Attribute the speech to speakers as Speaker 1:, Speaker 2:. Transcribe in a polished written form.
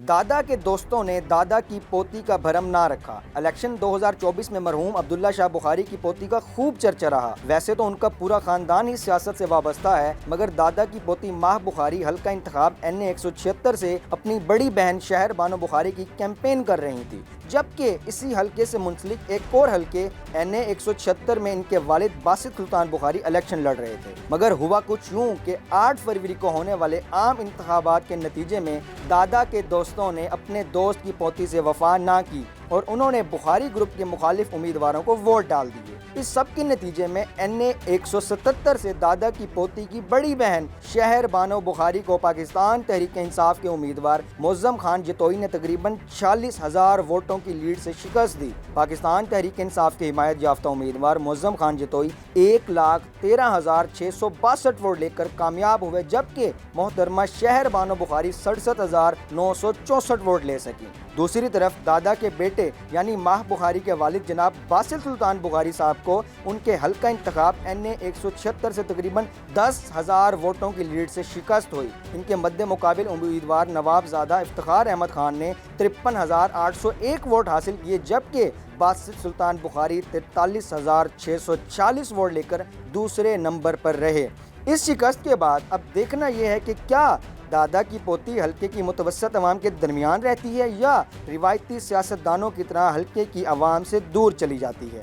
Speaker 1: دادا کے دوستوں نے دادا کی پوتی کا بھرم نہ رکھا۔ الیکشن 2024 میں مرحوم عبداللہ شاہ بخاری کی پوتی کا خوب چرچا رہا۔ ویسے تو ان کا پورا خاندان ہی سیاست سے وابستہ ہے، مگر دادا کی پوتی ماہ بخاری حلقہ انتخاب NA 176 سے اپنی بڑی بہن شہر بانو بخاری کی کیمپین کر رہی تھی، جبکہ اسی حلقے سے منسلک ایک اور حلقے NA 176 میں ان کے والد باسط سلطان بخاری الیکشن لڑ رہے تھے۔ مگر ہوا کچھ یوں کہ 8 فروری کو ہونے والے عام انتخابات کے نتیجے میں دادا کے دوستوں نے اپنے دوست کی پوتی سے وفا نہ کی اور انہوں نے بخاری گروپ کے مخالف امیدواروں کو ووٹ ڈال دیے۔ اس سب کے نتیجے میں NA 177 سے دادا کی پوتی کی بڑی بہن شہر بانو بخاری کو پاکستان تحریک انصاف کے امیدوار معظم خان جتوئی نے تقریباً 46,000 ووٹوں کی لیڈ سے شکست دی۔ پاکستان تحریک انصاف کے حمایت یافتہ امیدوار معظم خان جتوئی 1,13,662 ووٹ لے کر کامیاب ہوئے، جبکہ محترمہ شہر بانو بخاری 67,964 ووٹ لے سکی۔ دوسری طرف دادا کے بیٹے یعنی ماہ بخاری کے والد جناب باسط سلطان بخاری صاحب کو ان کے حلقہ انتخاب NA 176 سے تقریباً 10,000 ووٹوں کی لیڈ سے شکست ہوئی۔ ان کے مد مقابل امیدوار نواب زادہ افتخار احمد خان نے 53,801 ووٹ حاصل کیے، جبکہ باسط سلطان بخاری 43,640 ووٹ لے کر دوسرے نمبر پر رہے۔ اس شکست کے بعد اب دیکھنا یہ ہے کہ کیا دادا کی پوتی حلقے کی متوسط عوام کے درمیان رہتی ہے یا روایتی سیاستدانوں کی طرح حلقے کی عوام سے دور چلی جاتی ہے۔